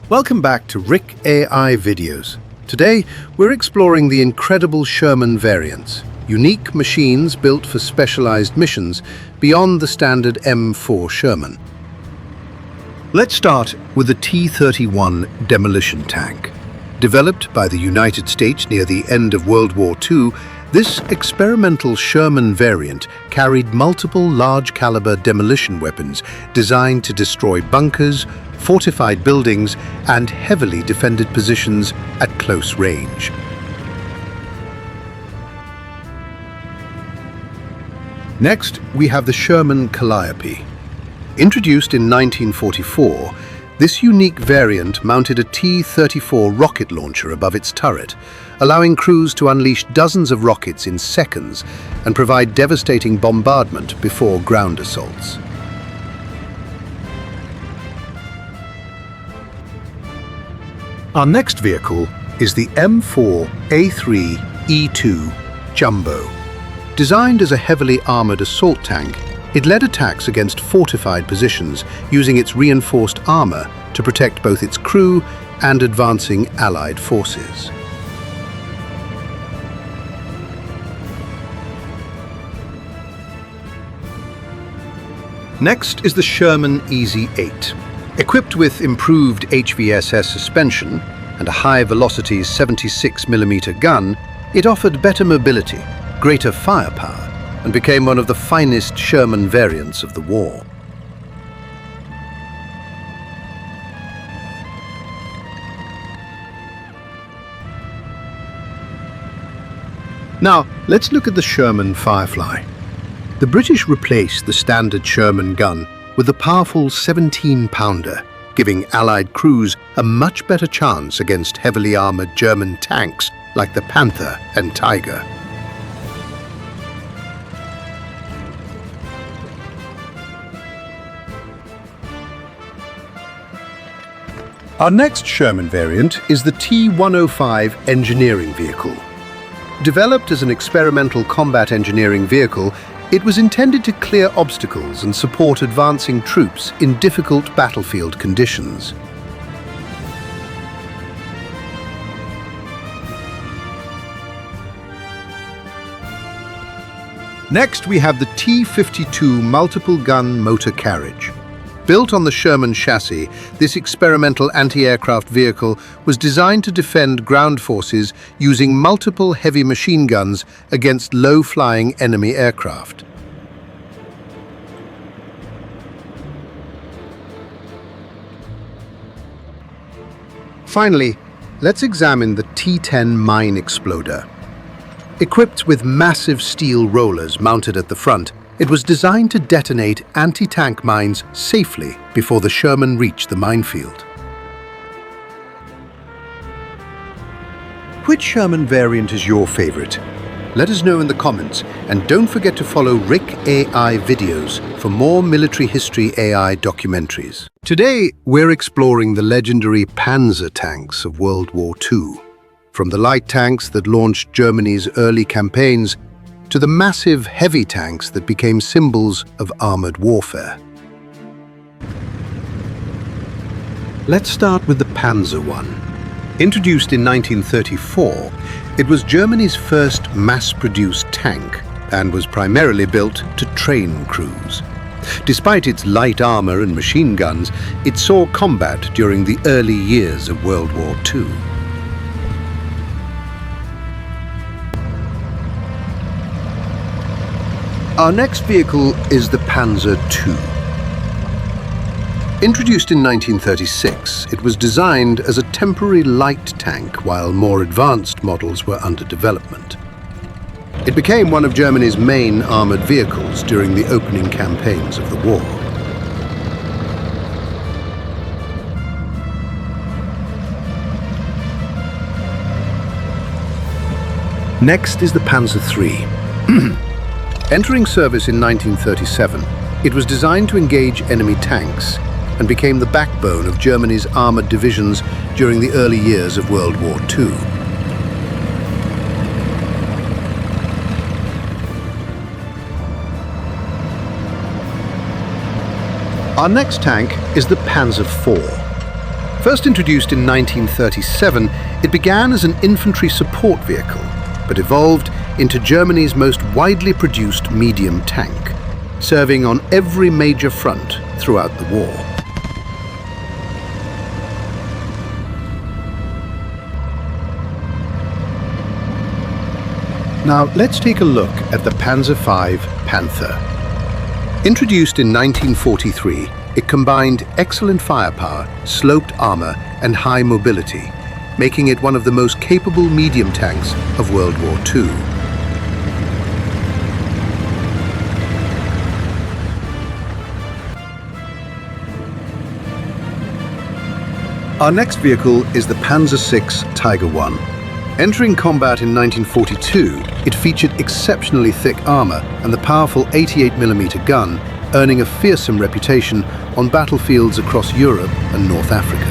Welcome back to WEHRMACHT videos. Today, we're exploring the incredible SHERMAN variants, unique machines built for specialized missions beyond the standard M4 SHERMAN. Let's start with the T-31 demolition tank. Developed by the United States near the end of World War II, this experimental SHERMAN variant carried multiple large-caliber demolition weapons designed to destroy bunkers, fortified buildings, and heavily defended positions at close range. Next, we have the SHERMAN Calliope. Introduced in 1944, this unique variant mounted a T-34 rocket launcher above its turret, allowing crews to unleash dozens of rockets in seconds and provide devastating bombardment before ground assaults. Our next vehicle is the M4A3E2 Jumbo. Designed as a heavily armored assault tank, it led attacks against fortified positions using its reinforced armor to protect both its crew and advancing Allied forces. Next is the SHERMAN Easy 8. Equipped with improved HVSS suspension and a high-velocity 76mm gun, it offered better mobility, greater firepower, and became one of the finest SHERMAN variants of the war. Now, let's look at the SHERMAN Firefly. The British replaced the standard SHERMAN gun with a powerful 17-pounder, giving Allied crews a much better chance against heavily armored German tanks like the Panther and Tiger. Our next SHERMAN variant is the T-105 engineering vehicle. Developed as an experimental combat engineering vehicle, it was intended to clear obstacles and support advancing troops in difficult battlefield conditions. Next, we have the T-52 multiple gun motor carriage. Built on the SHERMAN chassis, this experimental anti-aircraft vehicle was designed to defend ground forces using multiple heavy machine guns against low-flying enemy aircraft. Finally, let's examine the T-10 mine exploder. Equipped with massive steel rollers mounted at the front, it was designed to detonate anti-tank mines safely before the SHERMAN reached the minefield. Which SHERMAN variant is your favorite? Let us know in the comments, and don't forget to follow WEHRMACHT videos for more military history AI documentaries. Today, we're exploring the legendary Panzer tanks of World War II. From the light tanks that launched Germany's early campaigns to the massive heavy tanks that became symbols of armored warfare. Let's start with the Panzer I. Introduced in 1934, it was Germany's first mass-produced tank and was primarily built to train crews. Despite its light armor and machine guns, it saw combat during the early years of World War II. Our next vehicle is the Panzer II. Introduced in 1936, it was designed as a temporary light tank while more advanced models were under development. It became one of Germany's main armored vehicles during the opening campaigns of the war. Next is the Panzer III. Entering service in 1937, it was designed to engage enemy tanks and became the backbone of Germany's armored divisions during the early years of World War II. Our next tank is the Panzer IV. First introduced in 1937, it began as an infantry support vehicle, but evolved into Germany's most widely produced medium tank, serving on every major front throughout the war. Now let's take a look at the Panzer V Panther. Introduced in 1943, it combined excellent firepower, sloped armor, and high mobility, making it one of the most capable medium tanks of World War II. Our next vehicle is the Panzer VI Tiger I. Entering combat in 1942, it featured exceptionally thick armor and the powerful 88mm gun, earning a fearsome reputation on battlefields across Europe and North Africa.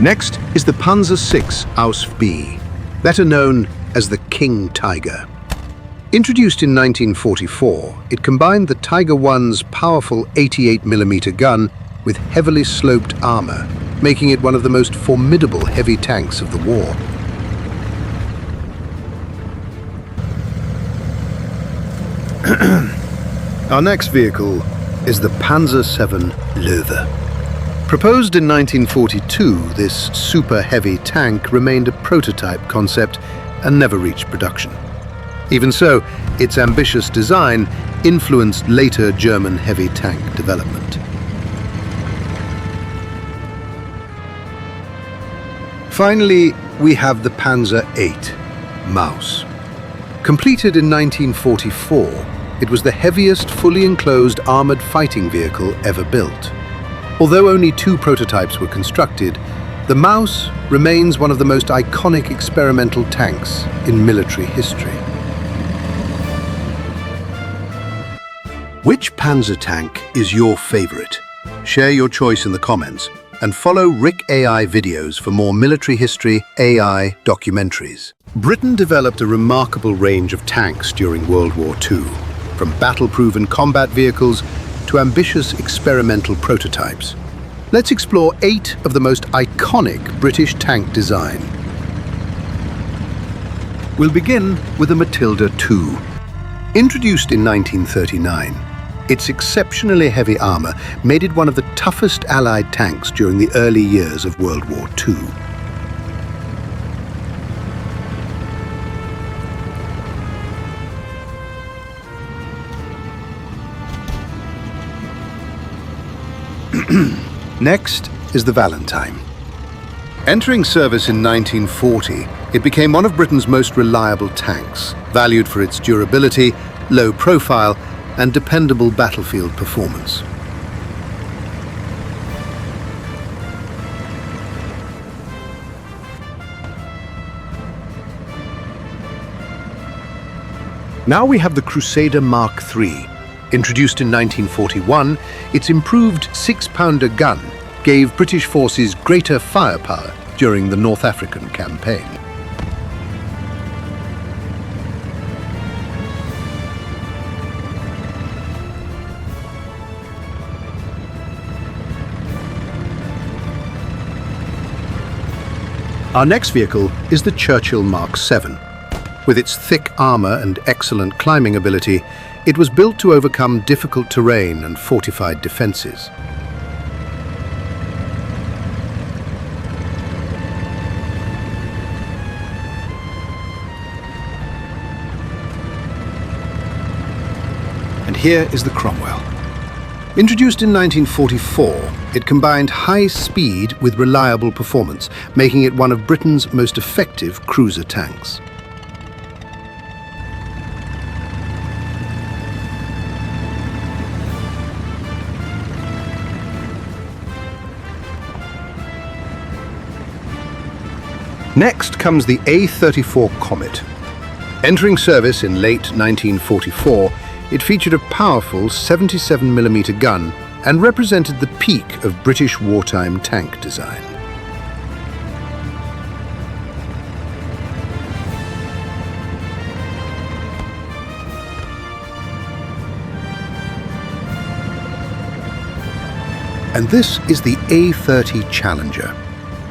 Next is the Panzer VI Aus B, better known as the King Tiger. Introduced in 1944, it combined the Tiger I's powerful 88mm gun with heavily sloped armor, making it one of the most formidable heavy tanks of the war. Our next vehicle is the Panzer VII Löwe. Proposed in 1942, this super heavy tank remained a prototype concept and never reached production. Even so, its ambitious design influenced later German heavy tank development. Finally, we have the Panzer VIII Maus. Completed in 1944, it was the heaviest fully enclosed armored fighting vehicle ever built. Although only 2 prototypes were constructed, the Maus remains one of the most iconic experimental tanks in military history. Which Panzer tank is your favorite? Share your choice in the comments and follow WEHRMACHT videos for more military history AI documentaries. Britain developed a remarkable range of tanks during World War II, from battle-proven combat vehicles to ambitious experimental prototypes. Let's explore 8 of the most iconic British tank design. We'll begin with the Matilda II. Introduced in 1939, its exceptionally heavy armor made it one of the toughest Allied tanks during the early years of World War II. Next is the Valentine. Entering service in 1940, it became one of Britain's most reliable tanks, valued for its durability, low profile, and dependable battlefield performance. Now we have the Crusader Mark III. Introduced in 1941, its improved 6-pounder gun gave British forces greater firepower during the North African campaign. Our next vehicle is the Churchill Mark VII. With its thick armor and excellent climbing ability, it was built to overcome difficult terrain and fortified defenses. And here is the Cromwell. Introduced in 1944, it combined high speed with reliable performance, making it one of Britain's most effective cruiser tanks. Next comes the A-34 Comet. Entering service in late 1944, it featured a powerful 77mm gun and represented the peak of British wartime tank design. And this is the A-30 Challenger.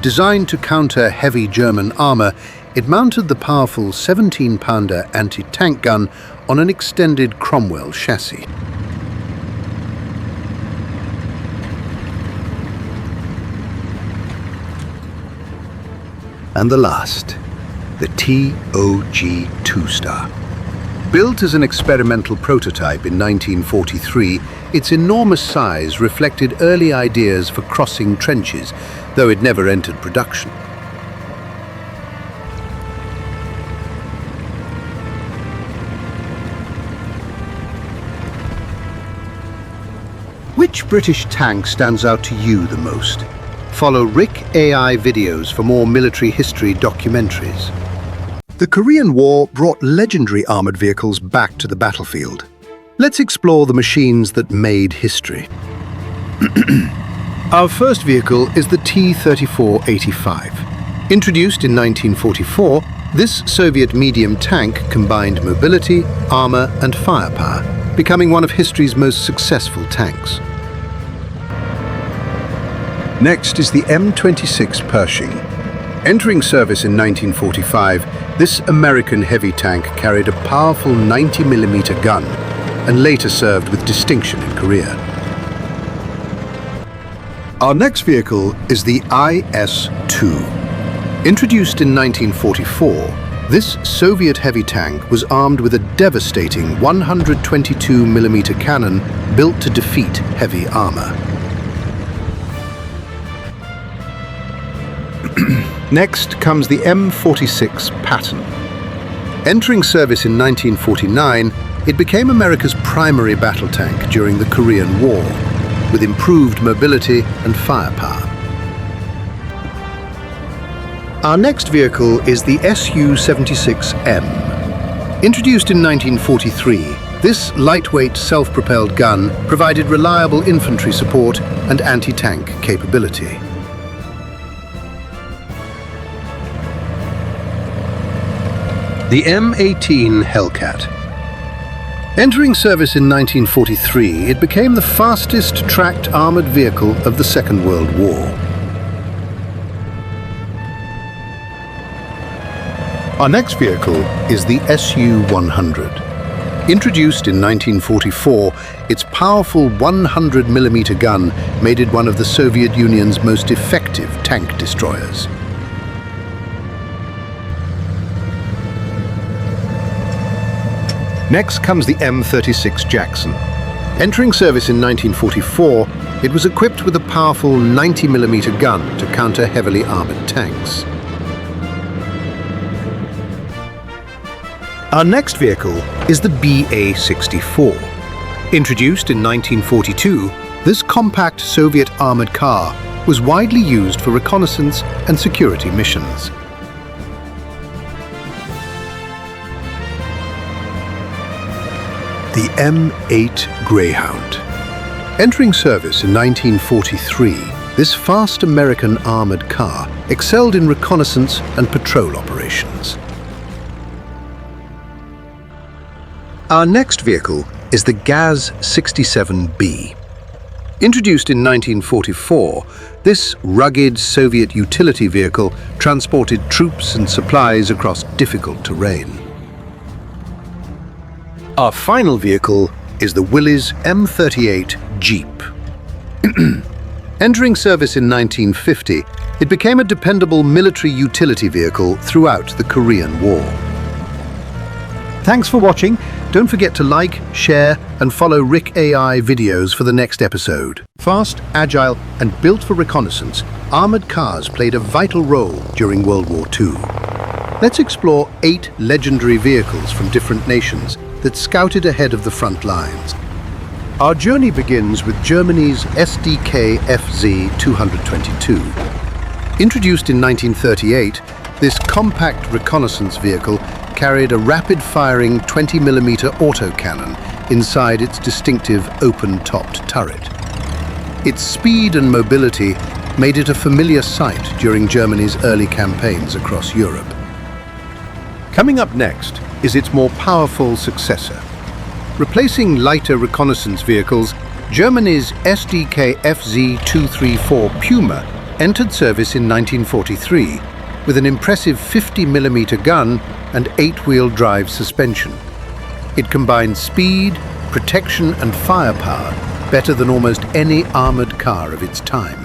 Designed to counter heavy German armour, it mounted the powerful 17-pounder anti-tank gun on an extended Cromwell chassis. And the last, the TOG-2 Star. Built as an experimental prototype in 1943, its enormous size reflected early ideas for crossing trenches, though it never entered production. Which British tank stands out to you the most? Follow WEHRMACHT videos for more military history documentaries. The Korean War brought legendary armoured vehicles back to the battlefield. Let's explore the machines that made history. Our first vehicle is the T-34-85. Introduced in 1944, this Soviet medium tank combined mobility, armour and firepower, becoming one of history's most successful tanks. Next is the M26 Pershing. Entering service in 1945, this American heavy tank carried a powerful 90mm gun and later served with distinction in Korea. Our next vehicle is the IS-2. Introduced in 1944, this Soviet heavy tank was armed with a devastating 122mm cannon built to defeat heavy armour. Next comes the M46 Patton. Entering service in 1949, it became America's primary battle tank during the Korean War, with improved mobility and firepower. Our next vehicle is the Su-76M. Introduced in 1943, this lightweight self-propelled gun provided reliable infantry support and anti-tank capability. The M18 Hellcat. Entering service in 1943, it became the fastest tracked armoured vehicle of the Second World War. Our next vehicle is the Su-100. Introduced in 1944, its powerful 100mm gun made it one of the Soviet Union's most effective tank destroyers. Next comes the M36 Jackson. Entering service in 1944, it was equipped with a powerful 90mm gun to counter heavily armoured tanks. Our next vehicle is the BA-64. Introduced in 1942, this compact Soviet armoured car was widely used for reconnaissance and security missions. The M8 Greyhound. Entering service in 1943, this fast American armoured car excelled in reconnaissance and patrol operations. Our next vehicle is the Gaz-67B. Introduced in 1944, this rugged Soviet utility vehicle transported troops and supplies across difficult terrain. Our final vehicle is the Willys M38 Jeep. Entering service in 1950, it became a dependable military utility vehicle throughout the Korean War. Thanks for watching. Don't forget to like, share, and follow WEHRMACHT videos for the next episode. Fast, agile, and built for reconnaissance, armoured cars played a vital role during World War II. Let's explore 8 legendary vehicles from different nations that scouted ahead of the front lines. Our journey begins with Germany's SDK-FZ-222. Introduced in 1938, this compact reconnaissance vehicle carried a rapid-firing 20mm autocannon inside its distinctive open-topped turret. Its speed and mobility made it a familiar sight during Germany's early campaigns across Europe. Coming up next is its more powerful successor. Replacing lighter reconnaissance vehicles, Germany's SDK-FZ-234 Puma entered service in 1943 with an impressive 50mm gun and 8-wheel drive suspension. It combined speed, protection and firepower better than almost any armored car of its time.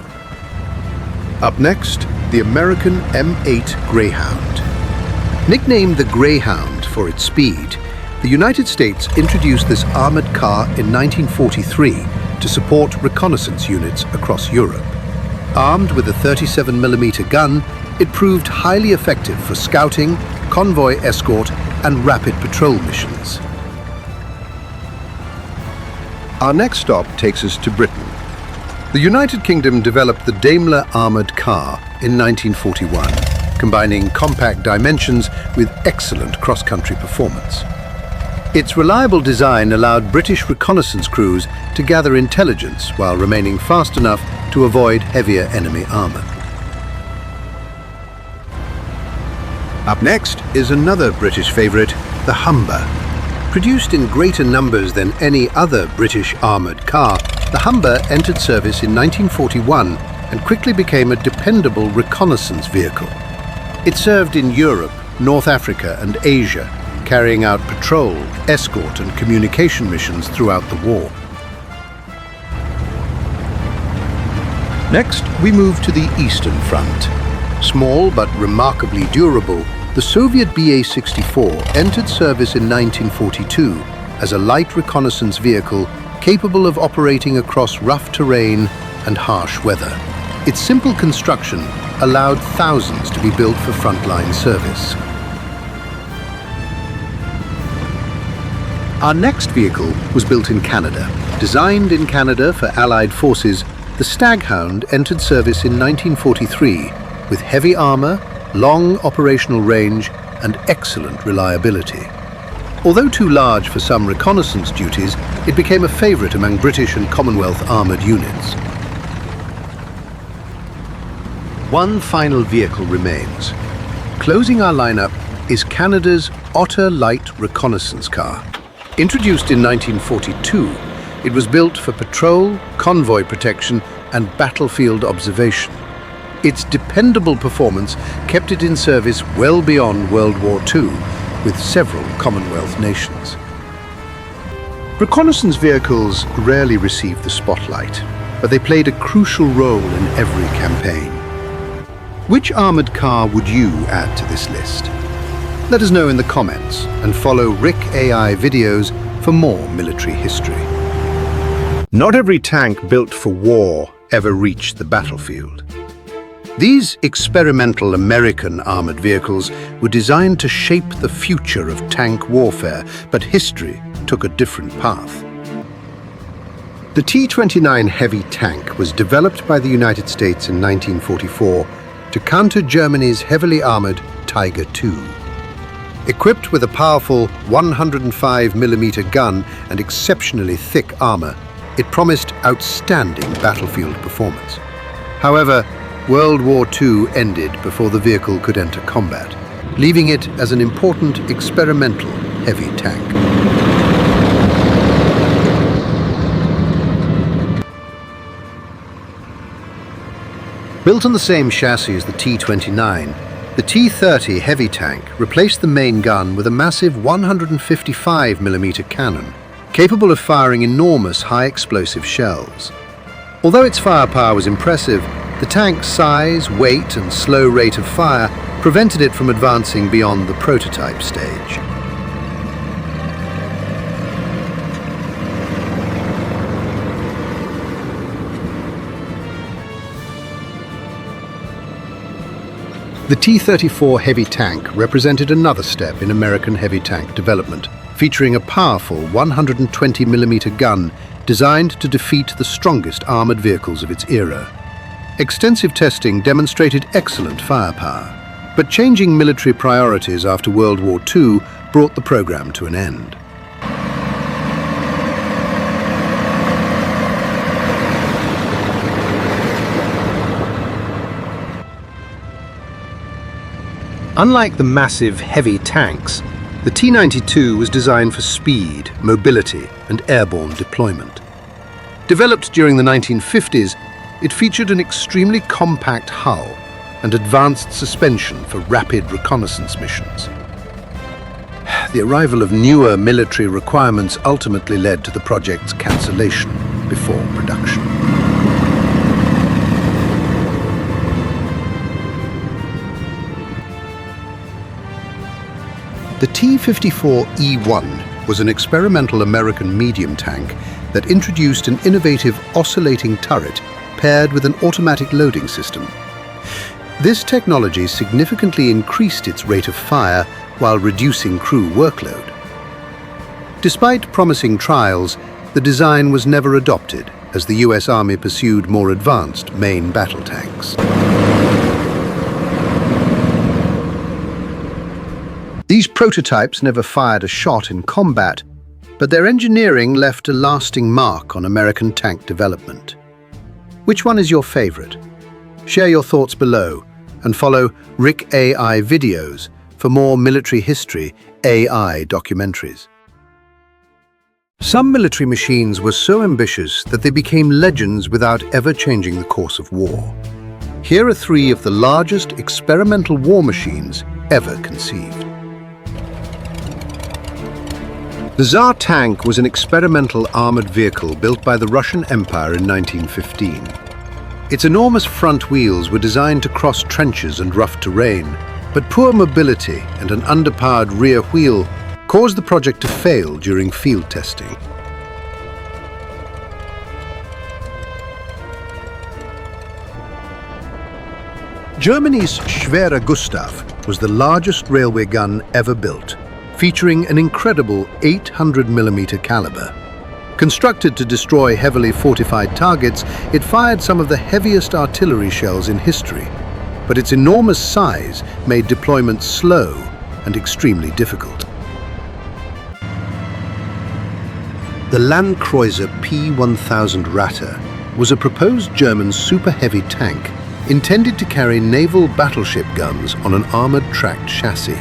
Up next, the American M8 Greyhound. Nicknamed the Greyhound for its speed, the United States introduced this armored car in 1943 to support reconnaissance units across Europe. Armed with a 37mm gun, it proved highly effective for scouting, convoy escort and rapid patrol missions. Our next stop takes us to Britain. The United Kingdom developed the Daimler armoured car in 1941, combining compact dimensions with excellent cross-country performance. Its reliable design allowed British reconnaissance crews to gather intelligence while remaining fast enough to avoid heavier enemy armour. Up next is another British favourite, the Humber. Produced in greater numbers than any other British armoured car, the Humber entered service in 1941 and quickly became a dependable reconnaissance vehicle. It served in Europe, North Africa and Asia, carrying out patrol, escort and communication missions throughout the war. Next, we move to the Eastern Front. Small but remarkably durable, the Soviet BA-64 entered service in 1942 as a light reconnaissance vehicle capable of operating across rough terrain and harsh weather. Its simple construction allowed thousands to be built for frontline service. Our next vehicle was built in Canada. Designed in Canada for Allied forces, the Staghound entered service in 1943 with heavy armour, long operational range and excellent reliability. Although too large for some reconnaissance duties, it became a favourite among British and Commonwealth armoured units. One final vehicle remains. Closing our lineup is Canada's Otter Light Reconnaissance Car. Introduced in 1942, it was built for patrol, convoy protection and battlefield observation. Its dependable performance kept it in service well beyond World War II, with several Commonwealth nations. Reconnaissance vehicles rarely received the spotlight, but they played a crucial role in every campaign. Which armoured car would you add to this list? Let us know in the comments and follow WEHRMACHT videos for more military history. Not every tank built for war ever reached the battlefield. These experimental American armoured vehicles were designed to shape the future of tank warfare, but history took a different path. The T-29 heavy tank was developed by the United States in 1944 to counter Germany's heavily armoured Tiger II. Equipped with a powerful 105mm gun and exceptionally thick armour, it promised outstanding battlefield performance. However, World War II ended before the vehicle could enter combat, leaving it as an important experimental heavy tank. Built on the same chassis as the T-29, the T-30 heavy tank replaced the main gun with a massive 155mm cannon, capable of firing enormous high-explosive shells. Although its firepower was impressive, the tank's size, weight and slow rate of fire prevented it from advancing beyond the prototype stage. The T-34 heavy tank represented another step in American heavy tank development, featuring a powerful 120mm gun designed to defeat the strongest armoured vehicles of its era. Extensive testing demonstrated excellent firepower, but changing military priorities after World War II brought the program to an end. Unlike the massive, heavy tanks, the T-92 was designed for speed, mobility, and airborne deployment. Developed during the 1950s, it featured an extremely compact hull and advanced suspension for rapid reconnaissance missions. The arrival of newer military requirements ultimately led to the project's cancellation before production. The T-54E1 was an experimental American medium tank that introduced an innovative oscillating turret paired with an automatic loading system. This technology significantly increased its rate of fire while reducing crew workload. Despite promising trials, the design was never adopted as the US Army pursued more advanced main battle tanks. These prototypes never fired a shot in combat, but their engineering left a lasting mark on American tank development. Which one is your favorite? Share your thoughts below and follow WEHRMACHT videos for more military history AI documentaries. Some military machines were so ambitious that they became legends without ever changing the course of war. Here are 3 of the largest experimental war machines ever conceived. The Tsar tank was an experimental armored vehicle built by the Russian Empire in 1915. Its enormous front wheels were designed to cross trenches and rough terrain, but poor mobility and an underpowered rear wheel caused the project to fail during field testing. Germany's Schwerer Gustav was the largest railway gun ever built, featuring an incredible 800mm caliber. Constructed to destroy heavily fortified targets, it fired some of the heaviest artillery shells in history, but its enormous size made deployment slow and extremely difficult. The Landkreuzer P1000 Ratter was a proposed German super-heavy tank intended to carry naval battleship guns on an armored tracked chassis.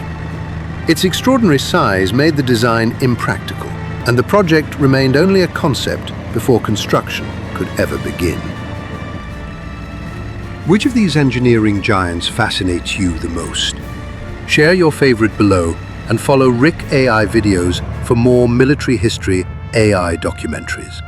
Its extraordinary size made the design impractical, and the project remained only a concept before construction could ever begin. Which of these engineering giants fascinates you the most? Share your favorite below and follow WEHRMACHT videos for more military history AI documentaries.